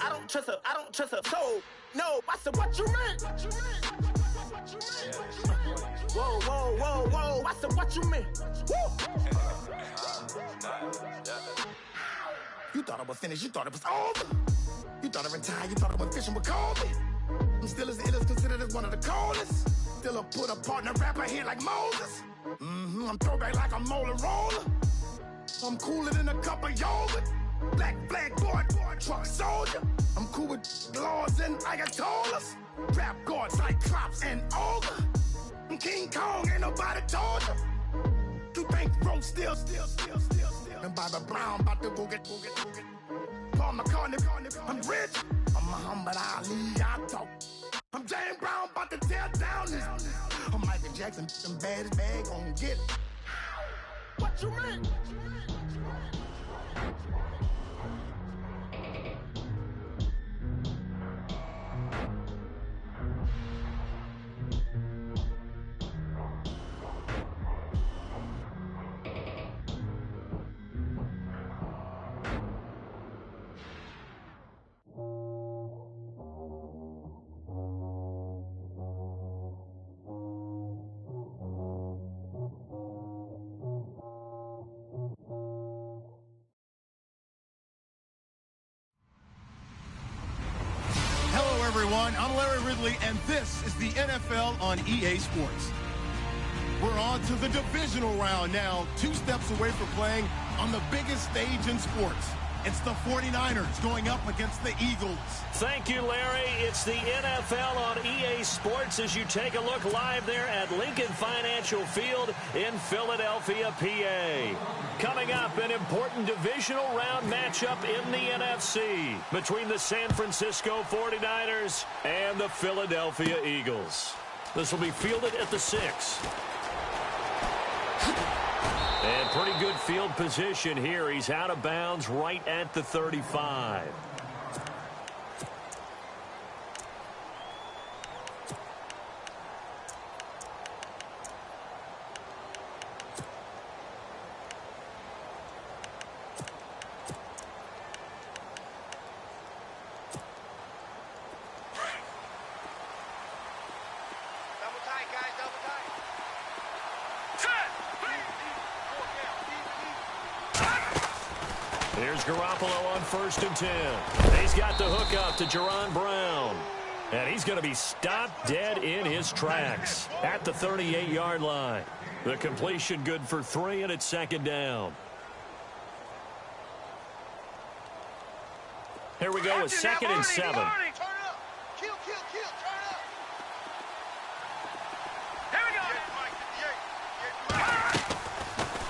I don't trust her. I don't trust her. So, no, I said, what you mean? Whoa, whoa, whoa, whoa. I said, what you mean? Woo! You thought it was finished. You thought it was over. You thought it retired. You thought it went fishing with Kobe. I'm still as ill as considered as one of the coldest. Still a put a partner rapper here like Moses. I'm throwback like a molar roller. I'm cooler than a cup of yogurt. Black flag boy, truck soldier. I'm cool with laws and Ayatollahs. Rap gods like Klops and Olga. I'm King Kong, ain't nobody told you. You think Rose still. And Bobby Brown about to go get. Paul McCartney, I'm rich. I'm Muhammad Ali, I talk. I'm James Brown, about to tear down this. I'm Michael Jackson, them bad as bag gon' get. What you mean? Everyone, I'm Larry Ridley, and this is the NFL on EA Sports. We're on to the divisional round now, 2 steps away from playing on the biggest stage in sports. It's the 49ers going up against the Eagles. Thank you, Larry. It's the NFL on EA Sports as you take a look live there at Lincoln Financial Field in Philadelphia, PA. Coming up, an important divisional round matchup in the NFC between the San Francisco 49ers and the Philadelphia Eagles. This will be fielded at the 6. And pretty good field position here. He's out of bounds right at the 35. Here's Garoppolo on 1st and 10. He's got the hook up to Jaron Brown. And he's going to be stopped dead in his tracks at the 38-yard line. The completion good for 3, and it's 2nd down. Here we go with 2nd and 7.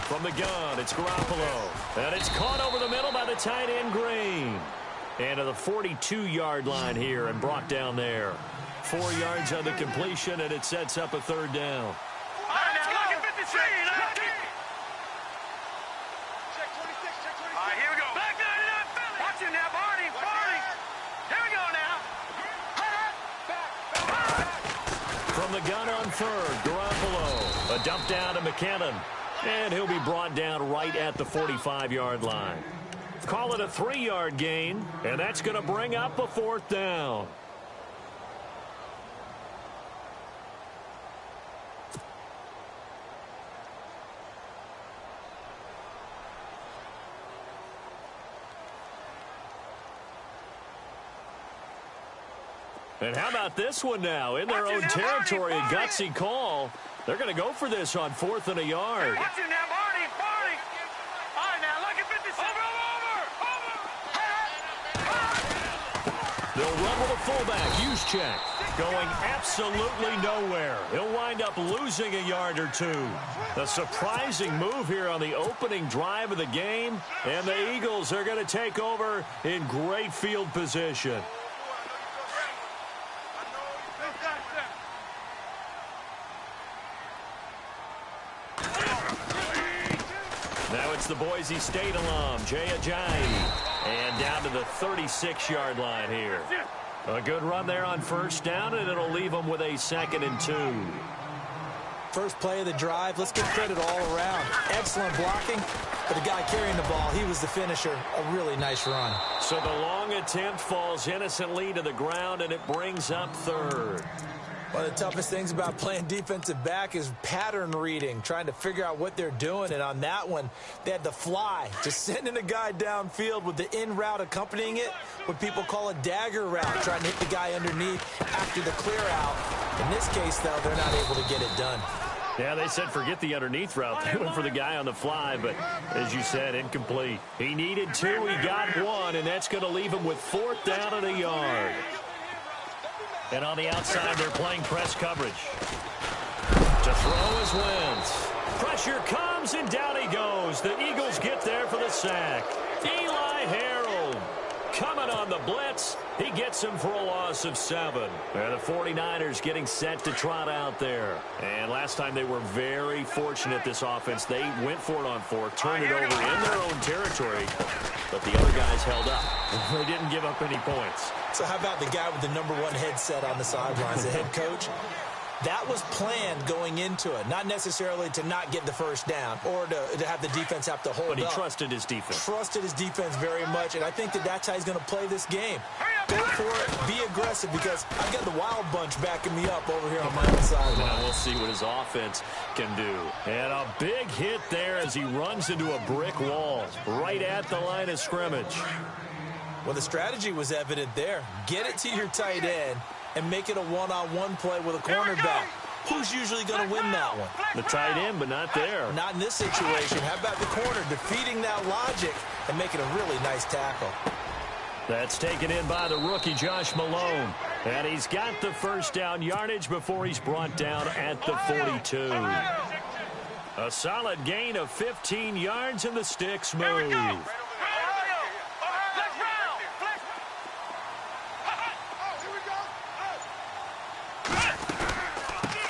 From the gun, it's Garoppolo. And it's caught over the middle by the tight end, Green. And to the 42-yard line here and brought down there. 4 yards on the completion, and it sets up a 3rd down. All right, now look at 53. Check 26, check 26. All right, here we go. Back 99, Philly. Watch him now, Barney. Here we go now. From the gun on 3rd, Garoppolo. A dump down to McKinnon. And he'll be brought down right at the 45-yard line. Call it a 3-yard gain, and that's going to bring up a 4th down. And how about this one now? In their own territory, a gutsy call. They're going to go for this on 4th and a yard. Watch him now, Barney. All right, now look at 56. Over. They'll rumble the fullback, Juszczyk, going absolutely nowhere. He'll wind up losing a yard or 2. A surprising move here on the opening drive of the game, and the Eagles are going to take over in great field position. Now it's the Boise State alum, Jay Ajayi. And down to the 36-yard line here. A good run there on 1st down, and it'll leave them with a 2nd and 2. First play of the drive. Let's give credit all around. Excellent blocking, For the guy carrying the ball, he was the finisher. A really nice run. So the long attempt falls innocently to the ground, and it brings up third. One of the toughest things about playing defensive back is pattern reading, trying to figure out what they're doing. And on that one, they had the fly, just sending a guy downfield with the in route accompanying it, what people call a dagger route, trying to hit the guy underneath after the clear out. In this case, though, they're not able to get it done. Yeah, they said forget the underneath route. They went for the guy on the fly, but as you said, incomplete. He needed 2, he got 1, and that's going to leave him with 4th down and a yard. And on the outside, they're playing press coverage. To throw is Wentz. Pressure comes, and down he goes. The Eagles get there for the sack. Eli Harold coming on the blitz. He gets him for a loss of 7. And the 49ers getting set to trot out there. And last time they were very fortunate, this offense. They went for it on 4, turned it over in their own territory. But the other guys held up. They didn't give up any points. So how about the guy with the number 1 headset on the sidelines, the head coach? That was planned going into it, not necessarily to not get the first down or to have the defense have to hold up. But he trusted his defense. Trusted his defense very much, and I think that's how he's going to play this game. Go for it, be aggressive, because I've got the wild bunch backing me up over here on my own sideline. Now we'll see what his offense can do. And a big hit there as he runs into a brick wall right at the line of scrimmage. Well, the strategy was evident there. Get it to your tight end and make it a one-on-one play with a cornerback. Who's usually going to win that one? The tight end, but not there. Not in this situation. How about the corner defeating that logic and making a really nice tackle? That's taken in by the rookie, Josh Malone. And he's got the first down yardage before he's brought down at the 42. A solid gain of 15 yards, and the sticks move.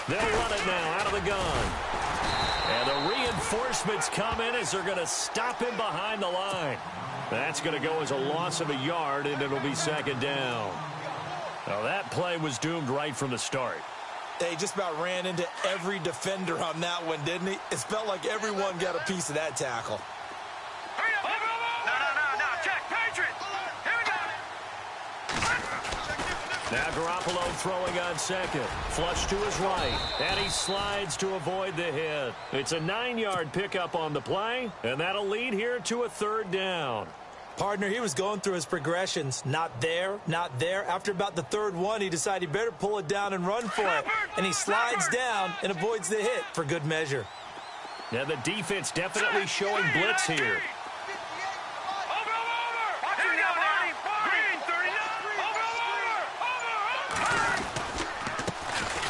They'll run it now out of the gun. And the reinforcements come in as they're going to stop him behind the line. That's going to go as a loss of a yard, and it'll be 2nd down. Now, that play was doomed right from the start. They just about ran into every defender on that one, didn't he? It felt like everyone got a piece of that tackle. Now Garoppolo throwing on 2nd. Flush to his right. And he slides to avoid the hit. It's a 9-yard pickup on the play, and that'll lead here to a 3rd down. Partner, he was going through his progressions. Not there, not there. After about the 3rd one, he decided he better pull it down and run for it. And he slides down and avoids the hit for good measure. Now the defense definitely showing blitz here.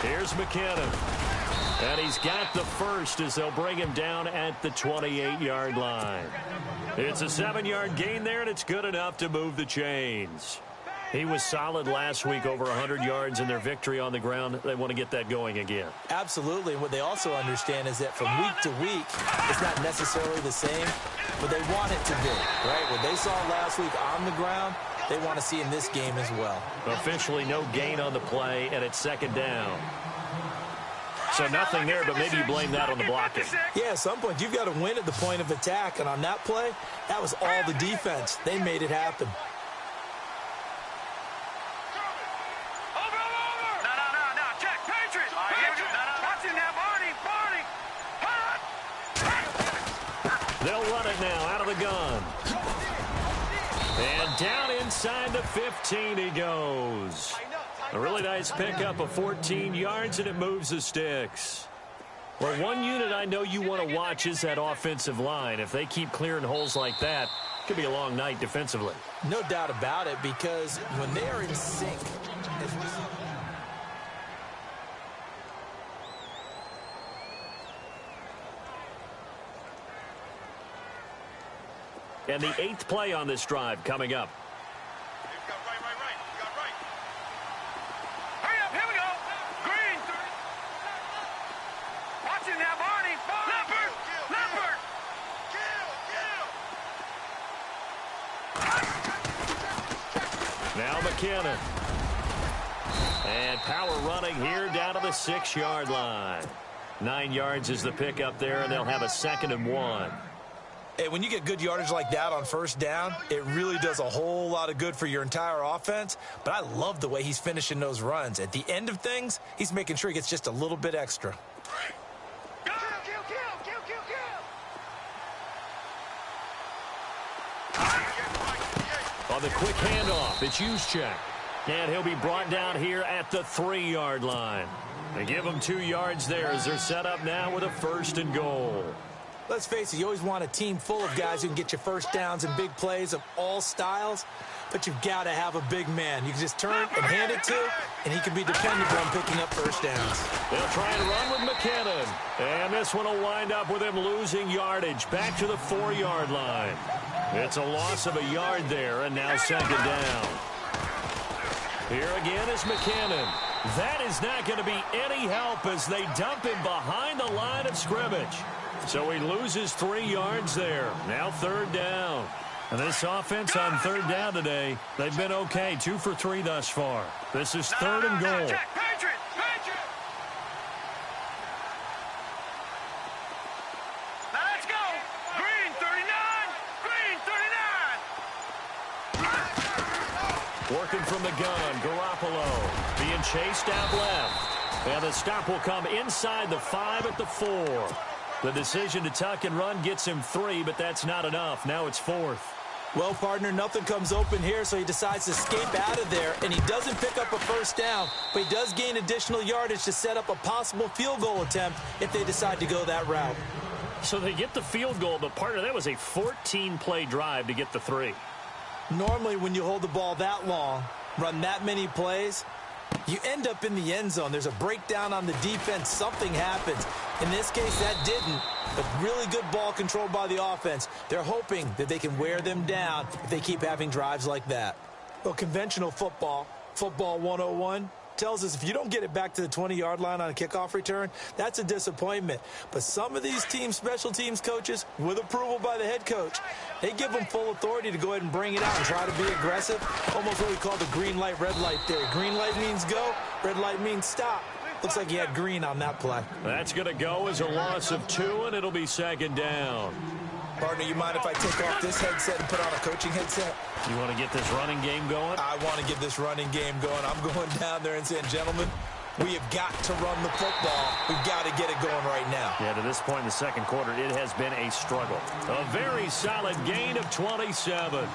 Here's McKinnon. And he's got the first as they'll bring him down at the 28-yard line. It's a 7-yard gain there, and it's good enough to move the chains. He was solid last week, over 100 yards in their victory on the ground. They want to get that going again. Absolutely. And what they also understand is that from week to week, it's not necessarily the same, but they want it to be, right? What they saw last week on the ground, they want to see in this game as well. Officially no gain on the play, and it's 2nd down. So nothing there, but maybe you blame that on the blocking. Yeah, at some point, you've got to win at the point of attack, and on that play, that was all the defense. They made it happen. They'll run it now out of the gun. And down inside the 15 he goes. A really nice pickup of 14 yards, and it moves the sticks. Well, one unit I know you want to watch is that offensive line. If they keep clearing holes like that, it could be a long night defensively. No doubt about it, because when they are in sync, and the 8th play on this drive coming up. Now McKinnon. And power running here down to the 6-yard line. 9 yards is the pickup there, and they'll have a 2nd and 1. Hey, when you get good yardage like that on first down, it really does a whole lot of good for your entire offense. But I love the way he's finishing those runs. At the end of things, he's making sure he gets just a little bit extra. On the quick handoff, it's Juszczyk. And he'll be brought down here at the 3-yard line. They give him 2 yards there as they're set up now with a 1st and goal. Let's face it, you always want a team full of guys who can get you first downs and big plays of all styles, but you've got to have a big man you can just turn and hand it to, and he can be dependable on picking up first downs. They'll try and run with McKinnon, and this one will wind up with him losing yardage back to the 4-yard line. It's a loss of a yard there, and now 2nd down. Here again is McKinnon. That is not going to be any help as they dump him behind the line of scrimmage. So he loses 3 yards there. Now 3rd down. And this offense on 3rd down today, they've been okay. 2 for 3 thus far. This is 3rd and goal. Patriot! Now let's go! Green 39! Green 39! Working from the gun, Garoppolo being chased out left. And the stop will come inside the 5 at the 4. The decision to tuck and run gets him 3, but that's not enough. Now it's 4th. Well, partner, nothing comes open here, so he decides to escape out of there, and he doesn't pick up a first down, but he does gain additional yardage to set up a possible field goal attempt if they decide to go that route. So they get the field goal, but partner, that was a 14-play drive to get the 3. Normally, when you hold the ball that long, run that many plays, you end up in the end zone. There's a breakdown on the defense. Something happens. In this case, that didn't. But really good ball control by the offense. They're hoping that they can wear them down if they keep having drives like that. Well, conventional football 101, tells us if you don't get it back to the 20-yard line on a kickoff return, that's a disappointment. But some of these team special teams coaches, with approval by the head coach, they give them full authority to go ahead and bring it out and try to be aggressive. Almost what we call the green light, red light theory. Green light means go, red light means stop. Looks like he had green on that play. That's going to go as a loss of 2, and it'll be 2nd down. Partner, you mind if I take off this headset and put on a coaching headset? You want to get this running game going? I want to get this running game going. I'm going down there and saying, gentlemen, we have got to run the football. We've got to get it going right now. Yeah, to this point in the 2nd quarter, it has been a struggle. A very solid gain of 27.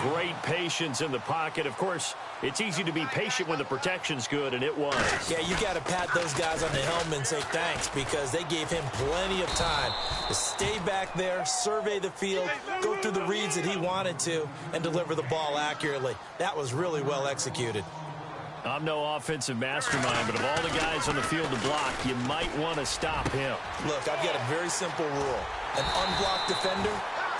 Great patience in the pocket. Of course, it's easy to be patient when the protection's good, and it was. Yeah, you got to pat those guys on the helmet and say thanks because they gave him plenty of time to stay back there, survey the field, go through the reads that he wanted to, and deliver the ball accurately. That was really well executed. I'm no offensive mastermind, but of all the guys on the field to block, you might want to stop him. Look, I've got a very simple rule. An unblocked defender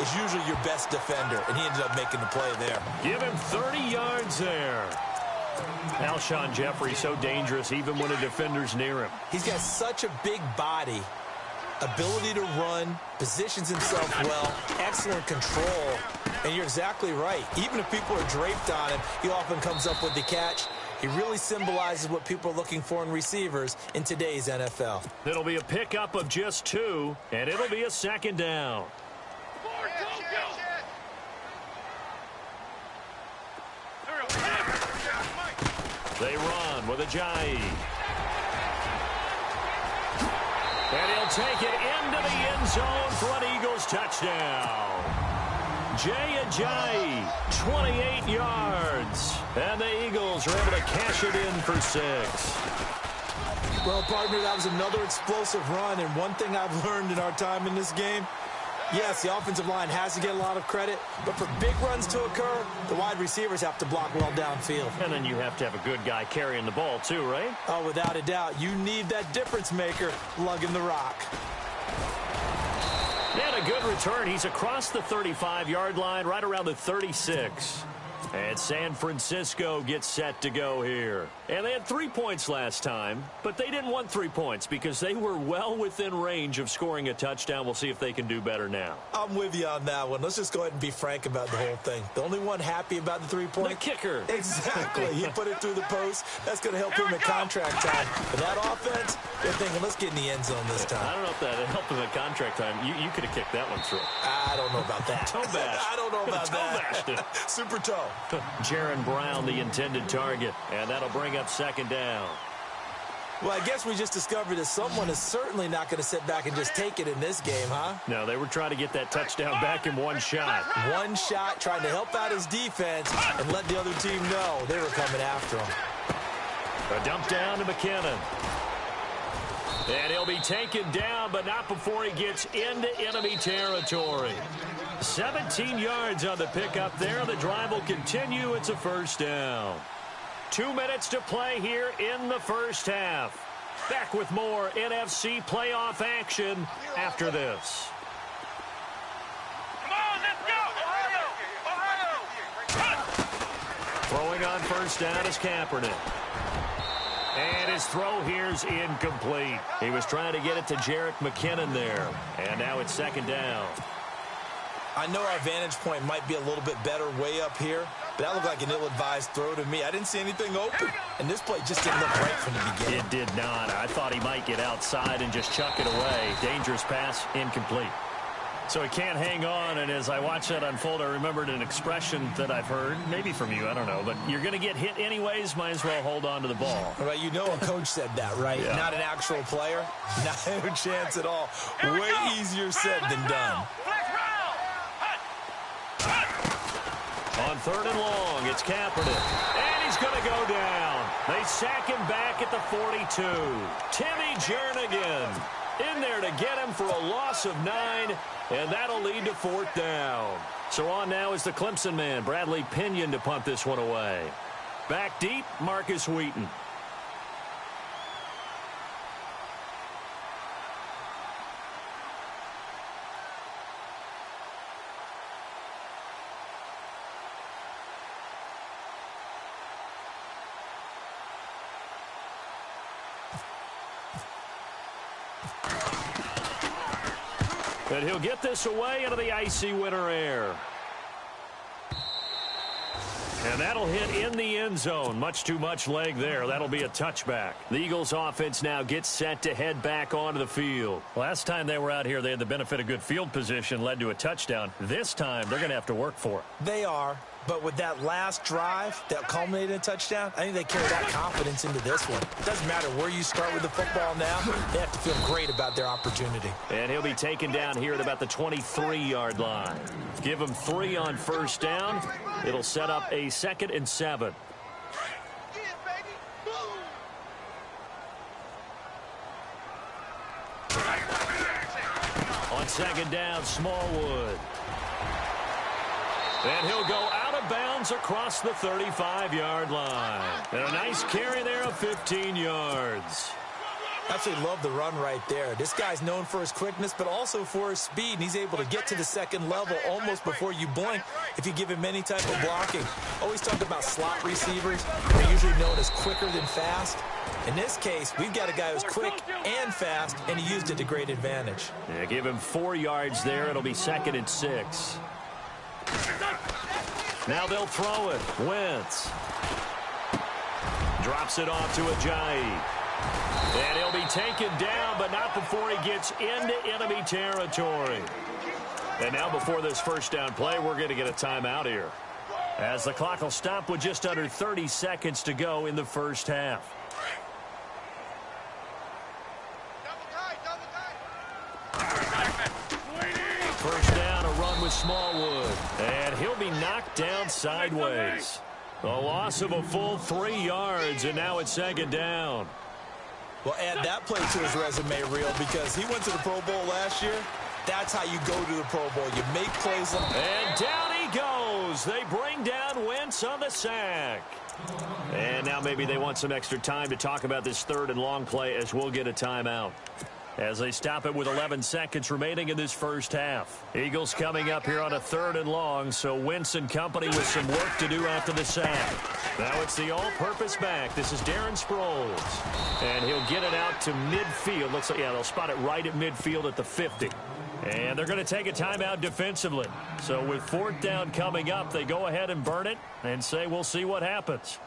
is usually your best defender, and he ended up making the play there. Give him 30 yards there. Alshon Jeffrey so dangerous even when a defender's near him. He's got such a big body, ability to run, positions himself well, excellent control, and you're exactly right. Even if people are draped on him, he often comes up with the catch. He really symbolizes what people are looking for in receivers in today's NFL. It'll be a pickup of just 2, and it'll be a 2nd down. They run with Ajayi. And he'll take it into the end zone for an Eagles touchdown. Jay Ajayi, 28 yards. And the Eagles are able to cash it in for 6. Well, partner, that was another explosive run. And one thing I've learned in our time in this game, yes, the offensive line has to get a lot of credit, but for big runs to occur, the wide receivers have to block well downfield. And then you have to have a good guy carrying the ball too, right? Oh, without a doubt. You need that difference maker lugging the rock. And a good return. He's across the 35-yard line, right around the 36. And San Francisco gets set to go here. And they had 3 points last time, but they didn't want 3 points because they were well within range of scoring a touchdown. We'll see if they can do better now. I'm with you on that one. Let's just go ahead and be frank about the whole thing. The only one happy about the 3-point? The kicker. Exactly. He put it through the post. That's going to help him in contract time. But that offense, they're thinking, let's get in the end zone this time. I don't know if that helped him in contract time. You could have kicked that one through. I don't know about that. Toe bash. I don't know about that. Toe bashed it. Super toe. Jaron Brown, the intended target. And that'll bring up second down. Well, I guess we just discovered that someone is certainly not going to sit back and just take it in this game, huh? No, they were trying to get that touchdown back in one shot. One shot, trying to help out his defense and let the other team know they were coming after him. A dump down to McKinnon. And he'll be taken down, but not before he gets into enemy territory. 17 yards on the pickup there. The drive will continue. It's a first down. 2 minutes to play here in the first half. Back with more NFC playoff action after this. Come on, let's go! Ohio! Throwing on first down is Kaepernick. And his throw here's incomplete. He was trying to get it to Jerick McKinnon there. And now it's second down. I know our vantage point might be a little bit better way up here, but that looked like an ill-advised throw to me. I didn't see anything open, and this play just didn't look right from the beginning. It did not. I thought he might get outside and just chuck it away. Dangerous pass, incomplete. So he can't hang on, and as I watched that unfold, I remembered an expression that I've heard, maybe from you, I don't know, but you're going to get hit anyways, might as well hold on to the ball. Well, you know a coach said that, right? Yeah. Not an actual player. No chance at all. Way easier said than done. On third and long, it's Kaepernick. And he's going to go down. They sack him back at the 42. Timmy Jernigan in there to get him for a loss of 9, and that'll lead to fourth down. So on now is the Clemson man, Bradley Pinion, to punt this one away. Back deep, Marcus Wheaton. And he'll get this away into the icy winter air. And that'll hit in the end zone. Much too much leg there. That'll be a touchback. The Eagles offense now gets set to head back onto the field. Last time they were out here, they had the benefit of good field position, led to a touchdown. This time, they're going to have to work for it. They are. But with that last drive that culminated in a touchdown, I think they carry that confidence into this one. It doesn't matter where you start with the football now. They have to feel great about their opportunity. And he'll be taken down here at about the 23-yard line. Give him 3 on first down. It'll set up a 2nd and 7. On second down, Smallwood. And he'll go out of bounds across the 35-yard line. And a nice carry there of 15 yards. Absolutely love the run right there. This guy's known for his quickness, but also for his speed. And he's able to get to the second level almost before you blink if you give him any type of blocking. Always talk about slot receivers. They're usually known as quicker than fast. In this case, we've got a guy who's quick and fast, and he used it to great advantage. Yeah, give him 4 yards there. It'll be 2nd and 6. Now they'll throw it. Wentz drops it off to Ajayi. And he'll be taken down, but not before he gets into enemy territory. And now before this first down play, we're going to get a timeout here, as the clock will stop with just under 30 seconds to go in the first half. First down, a run with Smallwood. And he'll be knocked down sideways. A loss of a full 3 yards, and now it's second down. Well, add that play to his resume reel, because he went to the Pro Bowl last year. That's how you go to the Pro Bowl. You make plays. And down he goes. They bring down Wentz on the sack. And now maybe they want some extra time to talk about this 3rd and long play, as we'll get a timeout. as they stop it with 11 seconds remaining in this first half. Eagles coming up here on a 3rd and long, so Wentz and company with some work to do after the sack. Now it's the all-purpose back. This is Darren Sproles, and he'll get it out to midfield. Looks like, yeah, they'll spot it right at midfield at the 50. And they're going to take a timeout defensively. So with 4th down coming up, they go ahead and burn it and say we'll see what happens.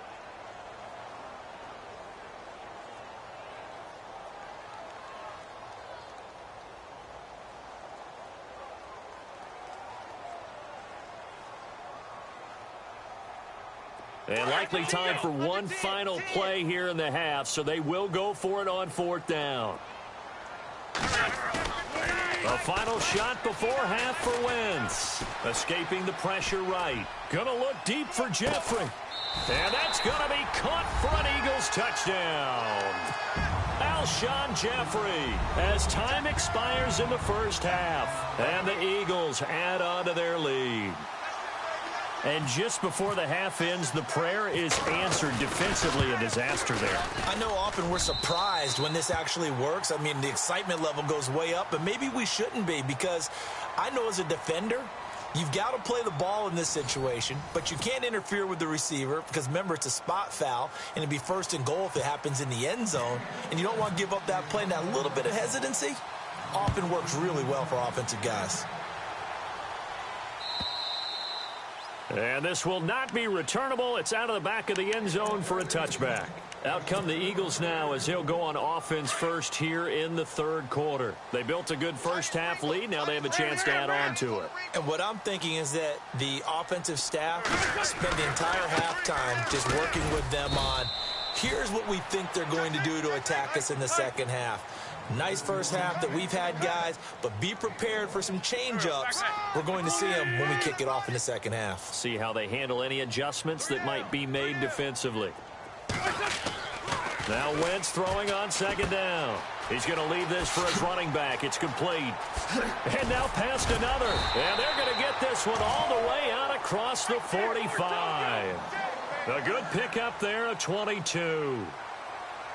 And likely time for one final play here in the half, so they will go for it on 4th down. A final shot before half for Wentz. Escaping the pressure right. Gonna look deep for Jeffrey. And that's gonna be caught for an Eagles touchdown. Alshon Jeffrey as time expires in the first half. And the Eagles add on to their lead. And just before the half ends, the prayer is answered. Defensively, a disaster there. I know often we're surprised when this actually works. I mean, the excitement level goes way up, but maybe we shouldn't be, because I know as a defender, you've got to play the ball in this situation, but you can't interfere with the receiver because, remember, it's a spot foul, and it'd be 1st and goal if it happens in the end zone, and you don't want to give up that play. And that little bit of hesitancy often works really well for offensive guys. And this will not be returnable. It's out of the back of the end zone for a touchback. Out come the Eagles now as he'll go on offense first here in the 3rd quarter. They built a good first half lead. Now they have a chance to add on to it. And what I'm thinking is that the offensive staff spend the entire halftime just working with them on, here's what we think they're going to do to attack us in the second half. Nice first half that we've had, guys, but be prepared for some change-ups. We're going to see them when we kick it off in the second half. See how they handle any adjustments that might be made defensively. Now Wentz throwing on 2nd down. He's going to leave this for his running back. It's complete. And now past another. And they're going to get this one all the way out across the 45. A good pickup there of 22.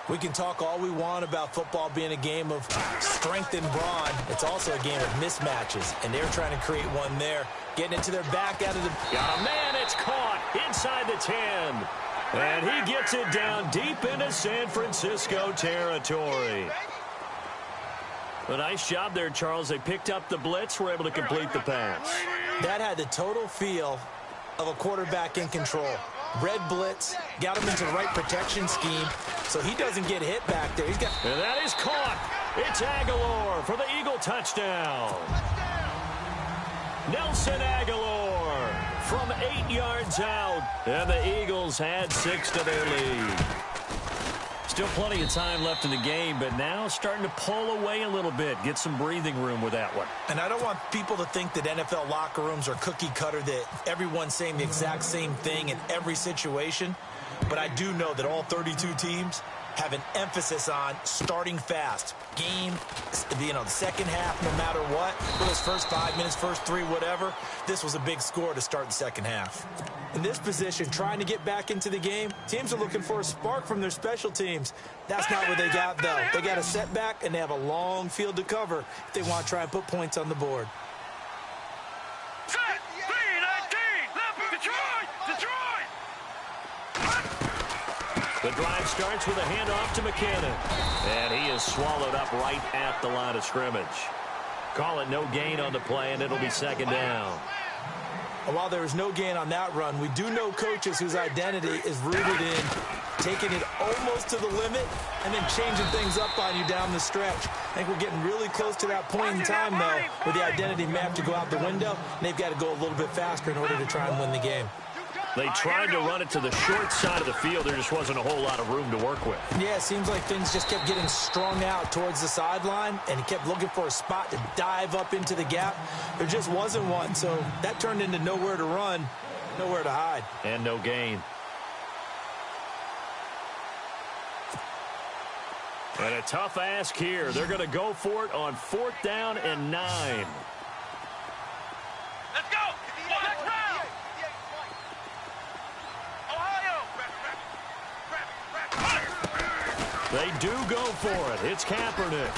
We can talk all we want about football being a game of strength and brawn. It's also a game of mismatches, and they're trying to create one there. Getting it to their back out of the... Got a man, it's caught inside the 10. And he gets it down deep into San Francisco territory. A nice job there, Charles. They picked up the blitz, were able to complete the pass. That had the total feel of a quarterback in control. Red blitz, got him into the right protection scheme, so he doesn't get hit back there. He's got... And that is caught. It's Aguilar for the Eagle touchdown. Nelson Aguilar from 8 yards out. And the Eagles add 6 to their lead. Still plenty of time left in the game, but now starting to pull away a little bit. Get some breathing room with that one. And I don't want people to think that NFL locker rooms are cookie cutter, that everyone's saying the exact same thing in every situation. But I do know that all 32 teams have an emphasis on starting fast. Game, the second half, no matter what. For those first 5 minutes, first 3, whatever. This was a big score to start the second half. In this position, trying to get back into the game, teams are looking for a spark from their special teams. That's not what they got, though. They got a setback, and they have a long field to cover if they want to try and put points on the board. Set, 3-19, left, Detroit! The drive starts with a handoff to McKinnon. And he is swallowed up right at the line of scrimmage. Call it no gain on the play, and it'll be 2nd down. And while there was no gain on that run, we do know coaches whose identity is rooted in taking it almost to the limit and then changing things up on you down the stretch. I think we're getting really close to that point in time, though, where the identity may have to go out the window, and they've got to go a little bit faster in order to try and win the game. They tried to run it to the short side of the field. There just wasn't a whole lot of room to work with. Yeah, it seems like things just kept getting strung out towards the sideline, and he kept looking for a spot to dive up into the gap. There just wasn't one, so that turned into nowhere to run, nowhere to hide. And no gain. And a tough ask here. They're going to go for it on 4th down and 9. Let's go! Next round! Ohio! They do go for it. It's Kaepernick.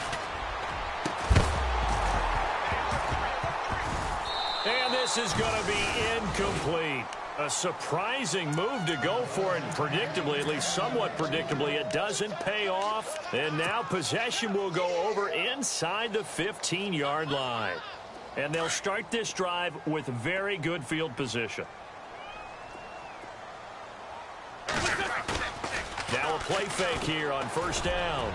this is going to be incomplete. A surprising move to go for it, and predictably, at least somewhat predictably, it doesn't pay off. And now possession will go over inside the 15-yard line. And they'll start this drive with very good field position. Now a play fake here on first down.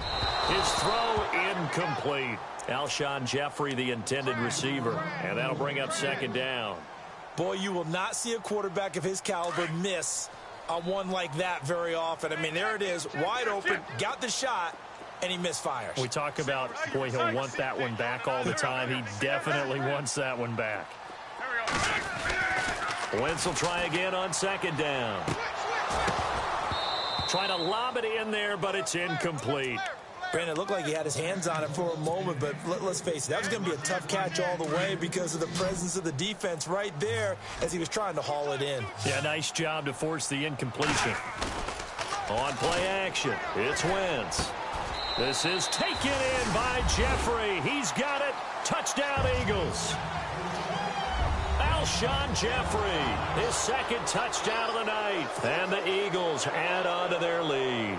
His throw incomplete. Alshon Jeffrey, the intended receiver. And that'll bring up second down. Boy, you will not see a quarterback of his caliber miss on one like that very often. I mean, there it is, wide open, got the shot, and he misfires. We talk about, boy, he'll want that one back all the time. He definitely wants that one back. Wentz will try again on second down. Trying to lob it in there, but it's incomplete. Brandon, it looked like he had his hands on it for a moment, but let's face it, that was going to be a tough catch all the way because of the presence of the defense right there as he was trying to haul it in. Yeah, nice job to force the incompletion. On play action, it's Wentz. This is taken in by Jeffrey. He's got it. Touchdown, Eagles. Alshon Jeffrey, his second touchdown of the night. And the Eagles add on to their lead.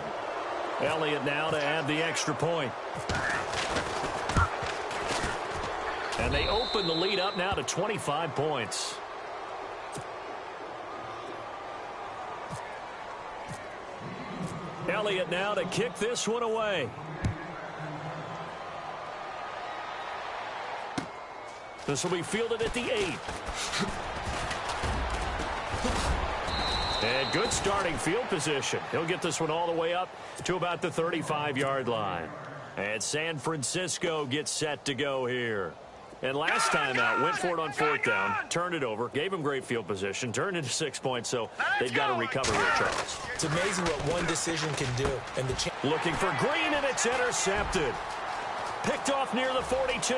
Elliott now to add the extra point. And they open the lead up now to 25 points. Elliott now to kick this one away. This will be fielded at the 8. And good starting field position. He'll get this one all the way up to about the 35-yard line. And San Francisco gets set to go here. And last time out, went for it on fourth down, turned it over, gave him great field position, turned into 6 points, so they've got to recover here, Charles. It's amazing what one decision can do. And looking for Green, and it's intercepted. Picked off near the 42.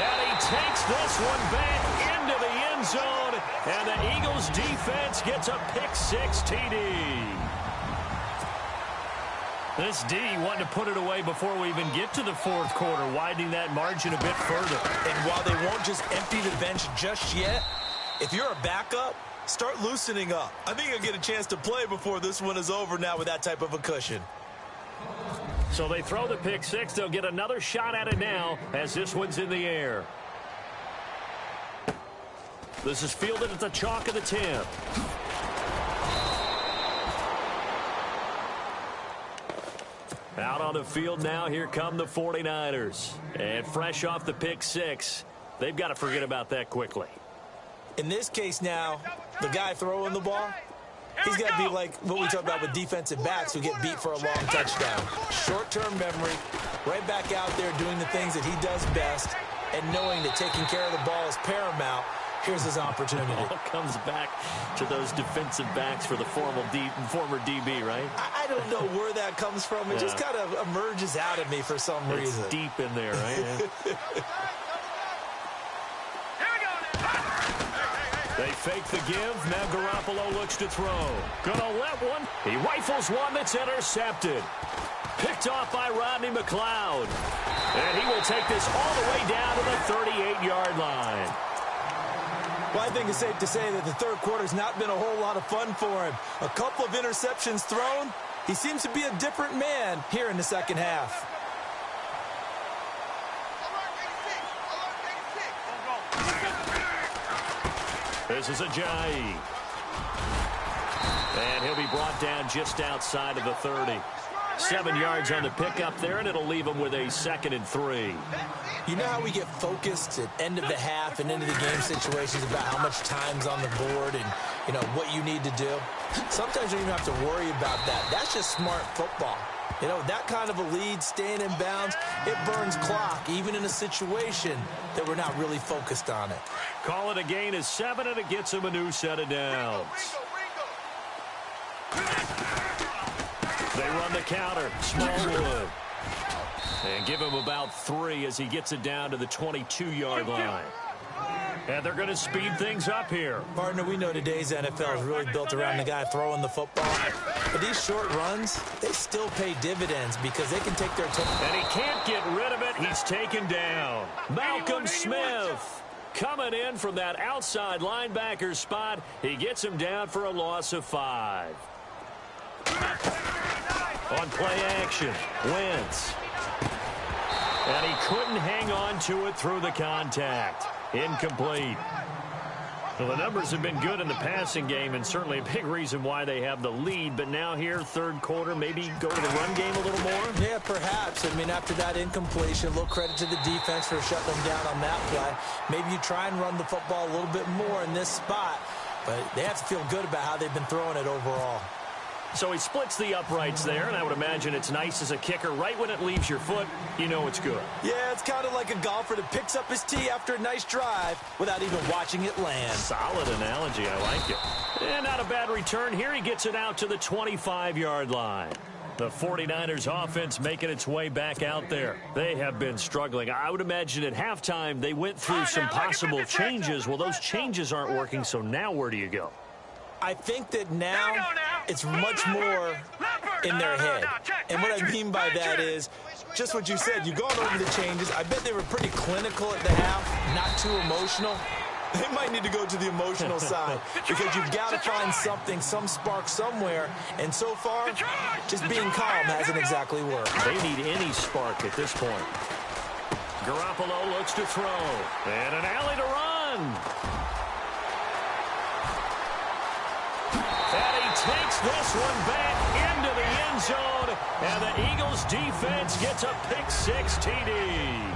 And he takes this one back into the end zone, and the Eagles defense gets a pick-6 TD. This D wanted to put it away before we even get to the fourth quarter, widening that margin a bit further. And while they won't just empty the bench just yet, if you're a backup, start loosening up. I think you'll get a chance to play before this one is over now with that type of a cushion. So they throw the pick-6. They'll get another shot at it now as this one's in the air. This is fielded at the chalk of the 10. Out on the field now, here come the 49ers. And fresh off the pick-6, they've got to forget about that quickly. In this case now, the guy throwing the ball, he's got to be like what we talk about with defensive backs who get beat for a long touchdown. Short-term memory, right back out there doing the things that he does best, and knowing that taking care of the ball is paramount. Here's his opportunity. It all comes back to those defensive backs for the former DB, right? I don't know where that comes from. It just kind of emerges out of me for some reason. It's deep in there, right? They fake the give. Now Garoppolo looks to throw. Gonna let one. He rifles one that's intercepted. Picked off by Rodney McLeod. And he will take this all the way down to the 38-yard line. Well, I think it's safe to say that the third quarter's not been a whole lot of fun for him. A couple of interceptions thrown. He seems to be a different man here in the second half. This is Ajayi. And he'll be brought down just outside of the 30. 7 yards on the pickup there, and it'll leave him with a 2nd and 3. You know how we get focused at end of the half and into the game situations about how much time's on the board and, you know, what you need to do? Sometimes you don't even have to worry about that. That's just smart football. You know, that kind of a lead, staying in bounds, it burns clock, even in a situation that we're not really focused on it. Call it a gain of 7, and it gets him a new set of downs. They run the counter. Smallwood. And give him about 3 as he gets it down to the 22-yard line. And they're going to speed things up here. Partner, we know today's NFL is really built around the guy throwing the football. But these short runs, they still pay dividends because they can take their time. And he can't get rid of it. He's taken down. Malcolm Smith coming in from that outside linebacker spot. He gets him down for a loss of 5. On play action, Wentz. And he couldn't hang on to it through the contact. Incomplete. Well, the numbers have been good in the passing game, and certainly a big reason why they have the lead. But now here, third quarter, maybe go to the run game a little more? Yeah, perhaps. I mean, after that incompletion, a little credit to the defense for shutting them down on that play. Maybe you try and run the football a little bit more in this spot, but they have to feel good about how they've been throwing it overall. So he splits the uprights there, and I would imagine it's nice as a kicker. Right when it leaves your foot, you know it's good. Yeah, it's kind of like a golfer that picks up his tee after a nice drive without even watching it land. Solid analogy. I like it. And not a bad return here. He gets it out to the 25-yard line. The 49ers offense making its way back out there. They have been struggling. I would imagine at halftime they went through some possible changes. Well, those changes aren't working, so now where do you go? I think that now it's much more in their head. And what I mean by that is just what you said. You've gone over the changes. I bet they were pretty clinical at the half, not too emotional. They might need to go to the emotional side because you've got to find something, some spark somewhere. And so far, just being calm hasn't exactly worked. They need any spark at this point. Garoppolo looks to throw. And an alley to run. And he takes this one back into the end zone. And the Eagles defense gets a pick-6 TD.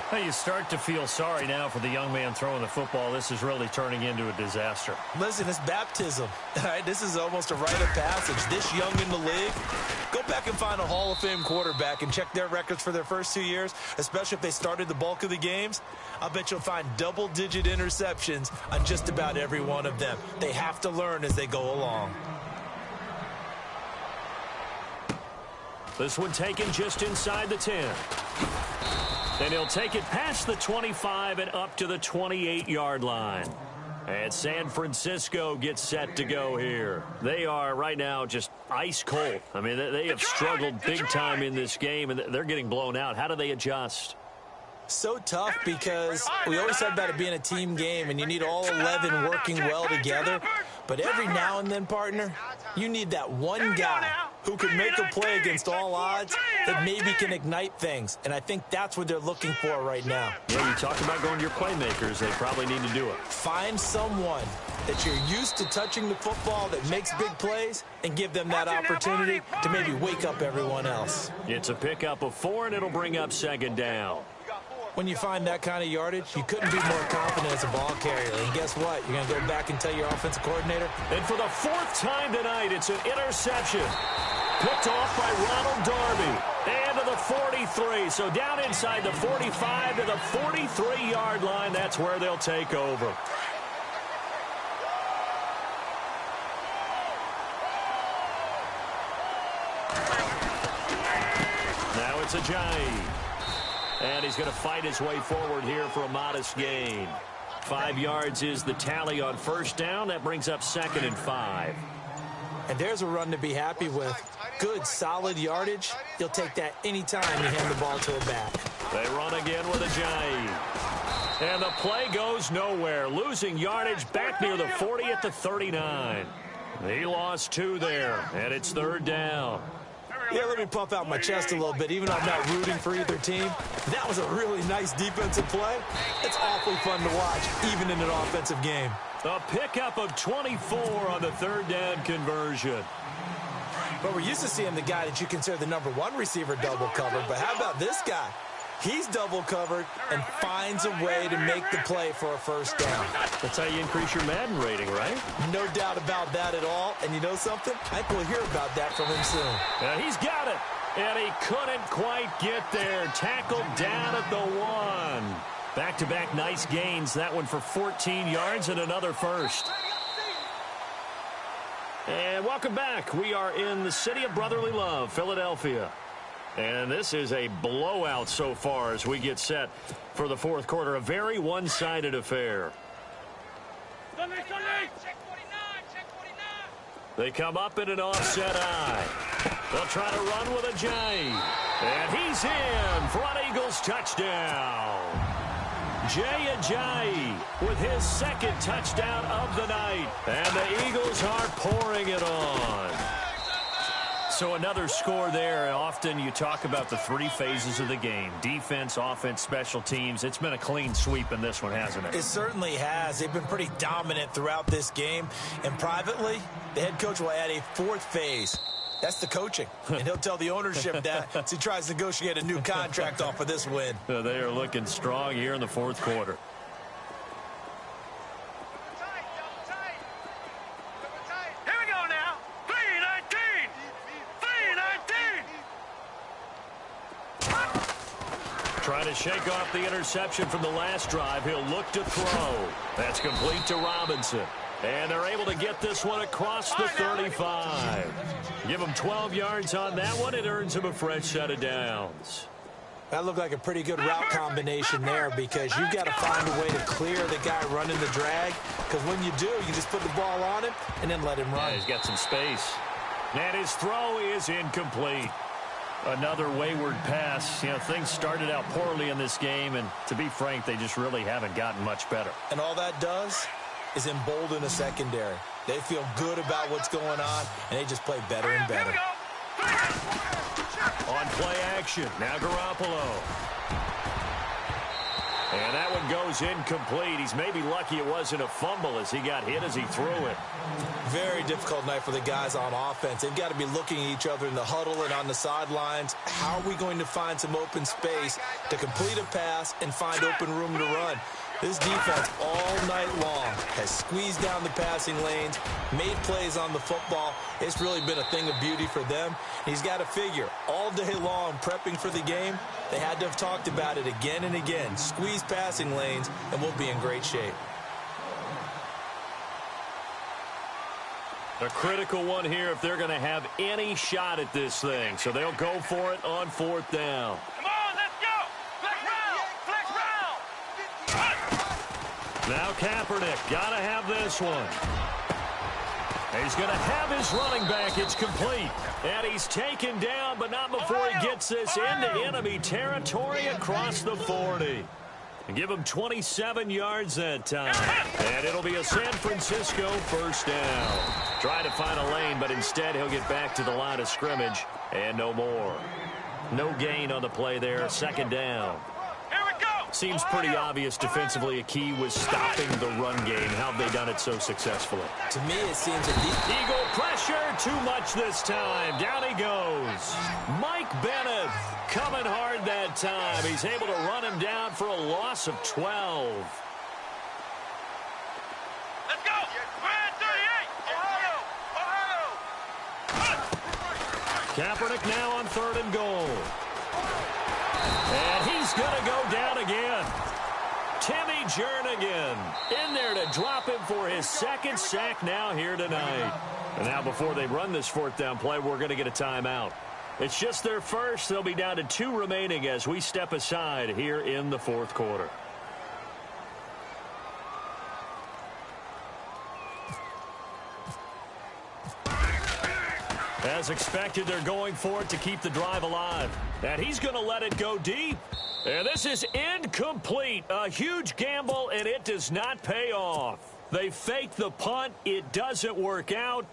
Well, you start to feel sorry now for the young man throwing the football. This is really turning into a disaster. Listen, it's baptism. All right, this is almost a rite of passage. This young in the league, go back and find a Hall of Fame quarterback and check their records for their first 2 years, especially if they started the bulk of the games. I'll bet you'll find double-digit interceptions on just about every one of them. They have to learn as they go along. This one taken just inside the 10. And he'll take it past the 25 and up to the 28-yard line. And San Francisco gets set to go here. They are right now just ice cold. I mean, they have struggled big time in this game, and they're getting blown out. How do they adjust? So tough because we always said about it being a team game, and you need all 11 working well together. But every now and then, partner, you need that one guy who can make a play against all odds that maybe can ignite things. And I think that's what they're looking for right now. Yeah, you talk about going to your playmakers. They probably need to do it. Find someone that you're used to touching the football that makes big plays and give them that opportunity to maybe wake up everyone else. It's a pickup of 4, and it'll bring up second down. When you find that kind of yardage, you couldn't be more confident as a ball carrier. And guess what? You're going to go back and tell your offensive coordinator. And for the 4th time tonight, it's an interception. Picked off by Ronald Darby. And to the 43. So down inside the 45 to the 43-yard line. That's where they'll take over. Now it's Ajayi. And he's going to fight his way forward here for a modest gain. 5 yards is the tally on first down. That brings up 2nd and 5. And there's a run to be happy with. Good, solid yardage. You'll take that anytime you hand the ball to a back. They run again with Ajayi. And the play goes nowhere. Losing yardage back near the 40 at the 39. He lost 2 there, and it's 3rd down. Yeah, let me pump out my chest a little bit, even though I'm not rooting for either team. That was a really nice defensive play. It's awfully fun to watch, even in an offensive game. A pickup of 24 on the 3rd down conversion. But we're used to seeing the guy that you consider the #1 receiver double covered. But how about this guy? He's double covered and finds a way to make the play for a first down. That's how you increase your Madden rating, right? No doubt about that at all. And you know something? I think we'll hear about that from him soon. Yeah, he's got it. And he couldn't quite get there. Tackled down at the 1. Back-to-back nice gains. That one for 14 yards and another first. And welcome back. We are in the city of brotherly love, Philadelphia. And this is a blowout so far as we get set for the 4th quarter. A very one-sided affair. They come up in an offset eye. They'll try to run with Ajayi. And he's in for an Eagles touchdown. Jay Ajayi with his second touchdown of the night. And the Eagles are pouring it on. So another score there. Often you talk about the three phases of the game. Defense, offense, special teams. It's been a clean sweep in this one, hasn't it? It certainly has. They've been pretty dominant throughout this game. And privately, the head coach will add a fourth phase. That's the coaching. And he'll tell the ownership that as he tries to negotiate a new contract off of this win. They are looking strong here in the fourth quarter. Here we go now. 3-19. 3-19. Trying to shake off the interception from the last drive. He'll look to throw. That's complete to Robinson. And they're able to get this one across the 35. Give him 12 yards on that one. It earns him a fresh set of downs. That looked like a pretty good route combination there because you've got to find a way to clear the guy running the drag. Because when you do, you just put the ball on him and then let him run. Yeah, he's got some space. And his throw is incomplete. Another wayward pass. You know, things started out poorly in this game, and to be frank, they just really haven't gotten much better. And all that does is embolden a secondary. They feel good about what's going on, and they just play better and better. On play action, now Garoppolo. And that one goes incomplete. He's maybe lucky it wasn't a fumble as he got hit as he threw it. Very difficult night for the guys on offense. They've got to be looking at each other in the huddle and on the sidelines. How are we going to find some open space to complete a pass and find open room to run? This defense all night long has squeezed down the passing lanes, made plays on the football. It's really been a thing of beauty for them. He's got to figure all day long prepping for the game, they had to have talked about it again and again. Squeeze passing lanes, and we'll be in great shape. A critical one here if they're going to have any shot at this thing. So they'll go for it on fourth down. Come on, let's go. Flex round. Now Kaepernick, got to have this one. He's going to have his running back. It's complete. And he's taken down, but not before he gets this into enemy territory across the 40. And give him 27 yards that time. And it'll be a San Francisco first down. Try to find a lane, but instead he'll get back to the line of scrimmage and no more. No gain on the play there. Second down. Seems pretty obvious defensively a key was stopping the run game. How have they done it so successfully? To me, it seems that the Eagle pressure, too much this time. Down he goes. Mike Bennett coming hard that time. He's able to run him down for a loss of 12. Let's go. Brad 38. Ohio. Kaepernick now on 3rd and goal. And he's going to go down again. Timmy Jernigan in there to drop him for his second sack now here tonight. And now before they run this fourth down play, we're going to get a timeout. It's just their first. They'll be down to 2 remaining as we step aside here in the fourth quarter. As expected, they're going for it to keep the drive alive. And he's going to let it go deep. And this is incomplete. A huge gamble, and it does not pay off. They fake the punt. It doesn't work out.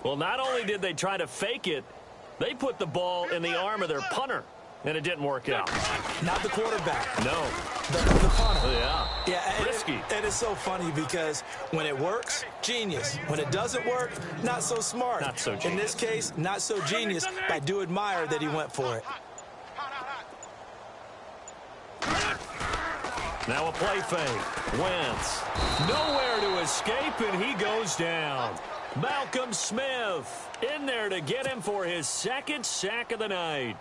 Well, not only did they try to fake it, they put the ball in the arm of their punter, and it didn't work out. not the quarterback. No. The punter. Yeah. Risky. It is so funny because when it works, genius. When it doesn't work, not so smart. Not so genius. In this case, not so genius, but I do admire that he went for it. Now a play fake. Wentz. Nowhere to escape, and he goes down. Malcolm Smith in there to get him for his second sack of the night.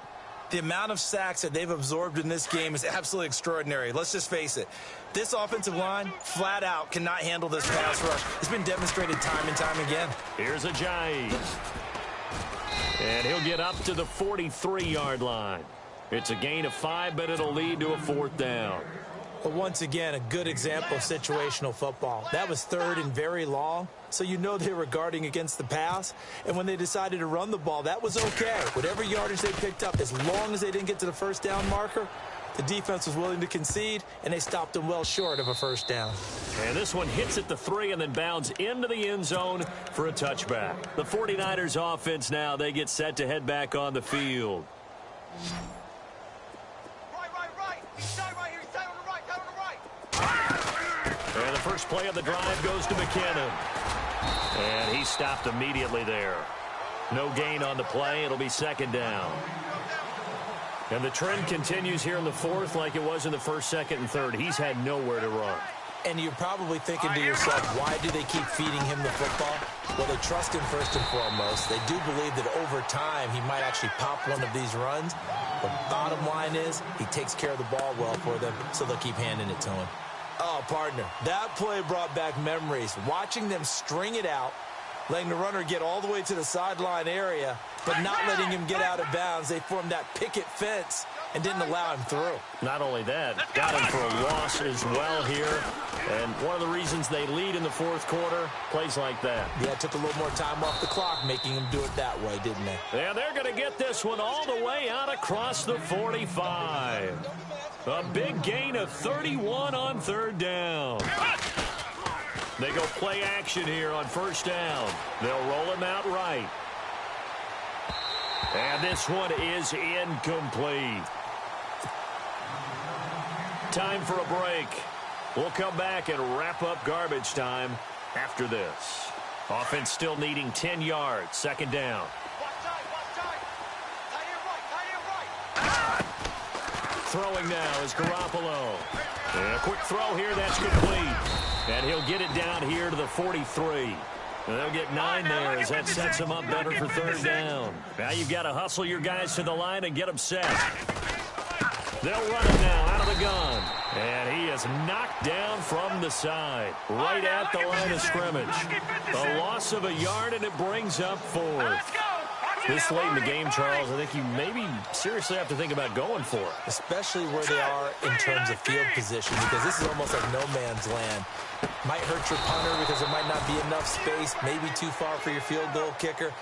The amount of sacks that they've absorbed in this game is absolutely extraordinary. Let's just face it. This offensive line, flat out, cannot handle this pass rush. It's been demonstrated time and time again. Here's Ajayi. And he'll get up to the 43-yard line. It's a gain of 5, but it'll lead to a fourth down. But once again, a good example of situational football. That was third and very long, so you know they were guarding against the pass. And when they decided to run the ball, that was okay. Whatever yardage they picked up, as long as they didn't get to the first down marker, The defense was willing to concede, and they stopped them well short of a first down. And this one hits at the 3 and then bounds into the end zone for a touchback. The 49ers offense now, they get set to head back on the field. And the first play of the drive goes to McKinnon. And he stopped immediately there. No gain on the play. It'll be second down. And the trend continues here in the fourth like it was in the first, second, and third. He's had nowhere to run. And you're probably thinking to yourself, why do they keep feeding him the football? Well, they trust him first and foremost. They do believe that over time he might actually pop one of these runs. But bottom line is he takes care of the ball well for them, so they'll keep handing it to him. Oh, partner, that play brought back memories. Watching them string it out, letting the runner get all the way to the sideline area, but not letting him get out of bounds. They formed that picket fence and didn't allow him through. Not only that, got him for a loss as well here. And one of the reasons they lead in the fourth quarter, plays like that. Yeah, took a little more time off the clock, making him do it that way, didn't they? And they're going to get this one all the way out across the 45. A big gain of 31 on third down. They go play action here on first down. They'll roll him out right. And this one is incomplete. Time for a break. We'll come back and wrap up garbage time after this. Offense still needing 10 yards. Second down. Throwing now is Garoppolo. And a quick throw here, that's complete. And he'll get it down here to the 43. And they'll get 9 there as that sets them up better for third down. Now you've got to hustle your guys to the line and get them set. They'll run it now out of the gun. And he is knocked down from the side, right at the line of scrimmage. A loss of a yard, and it brings up fourth. This late in the game, Charles, I think you maybe seriously have to think about going for it. Especially where they are in terms of field position, because this is almost like no man's land. Might hurt your punter because there might not be enough space, maybe too far for your field goal kicker.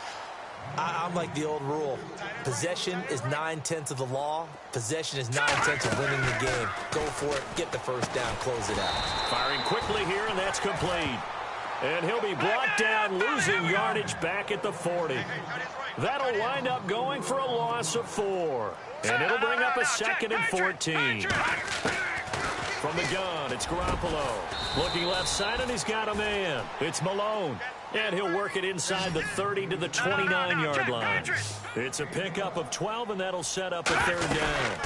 I'm like the old rule. Possession is 9/10 of the law. Possession is 9/10 of winning the game. Go for it, get the first down, close it out. Firing quickly here, and that's complete. And he'll be brought down, losing yardage back at the 40. That'll wind up going for a loss of 4. And it'll bring up a second and 14. From the gun, it's Garoppolo. Looking left side, and he's got a man. It's Malone. And he'll work it inside the 30 to the 29-yard line. It's a pickup of 12, and that'll set up a third down.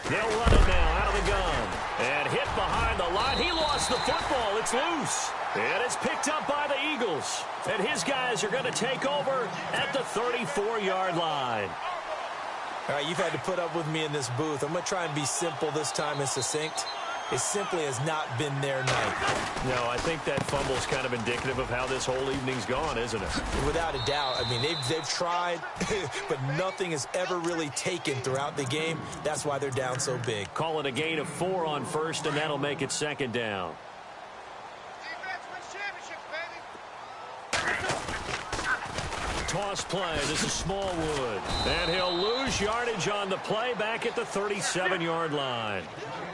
They'll run it now out of the gun. And hit behind the line. He lost the football. It's loose. And it's picked up by the Eagles. And his guys are going to take over at the 34-yard line. All right, you've had to put up with me in this booth. I'm going to try and be simple this time and succinct. It simply has not been their night. No, I think that fumble's kind of indicative of how this whole evening's gone, isn't it? Without a doubt. I mean, they've tried, but nothing has ever really taken throughout the game. That's why they're down so big. Call it a gain of 4 on first, and that'll make it second down. Toss play. This is Smallwood. And he'll lose yardage on the play back at the 37-yard line.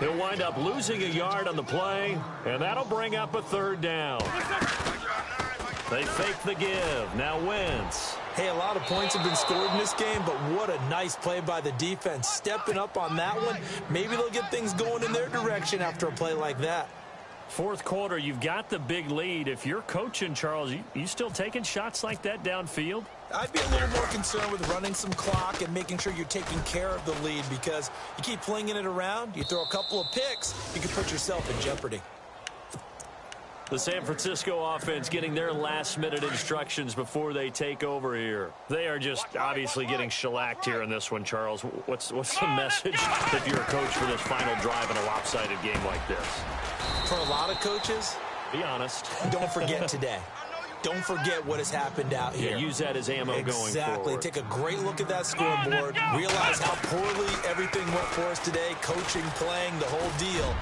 He'll wind up losing a yard on the play, and that'll bring up a third down. They fake the give. Now Wentz. Hey, a lot of points have been scored in this game, but what a nice play by the defense. Stepping up on that one, maybe they'll get things going in their direction after a play like that. Fourth quarter, you've got the big lead. If you're coaching, Charles, you still taking shots like that downfield? I'd be a little more concerned with running some clock and making sure you're taking care of the lead, because you keep flinging it around, you throw a couple of picks, you can put yourself in jeopardy. The San Francisco offense getting their last-minute instructions before they take over here. They are just obviously getting shellacked here in this one, Charles. What's the message if you're a coach for this final drive in a lopsided game like this? For a lot of coaches, be honest. Don't forget today. Don't forget what has happened out here. Yeah, use that as ammo going forward. Exactly. Take a great look at that scoreboard. Realize how poorly everything went for us today. Coaching, playing, the whole deal.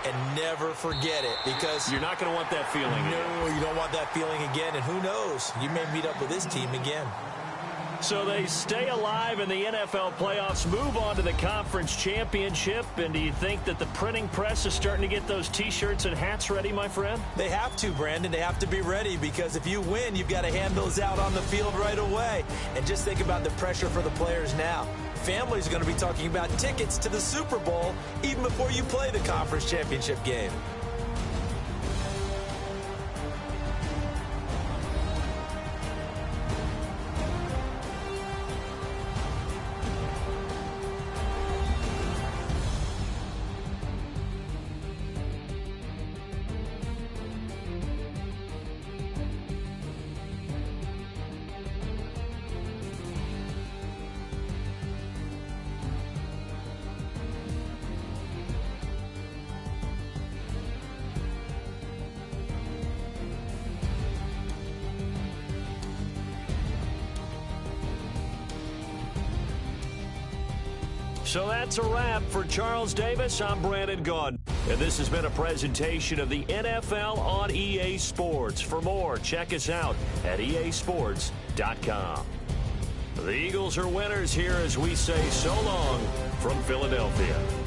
And never forget it, because you're not going to want that feeling again. No, you don't want that feeling again. And who knows? You may meet up with this team again. So they stay alive in the NFL playoffs, move on to the conference championship. And do you think that the printing press is starting to get those T-shirts and hats ready, my friend? They have to, Brandon. They have to be ready because if you win, you've got to hand those out on the field right away. And just think about the pressure for the players now. Families are going to be talking about tickets to the Super Bowl even before you play the conference championship game. So that's a wrap for Charles Davis. I'm Brandon Gaudin. And this has been a presentation of the NFL on EA Sports. For more, check us out at easports.com. The Eagles are winners here as we say so long from Philadelphia.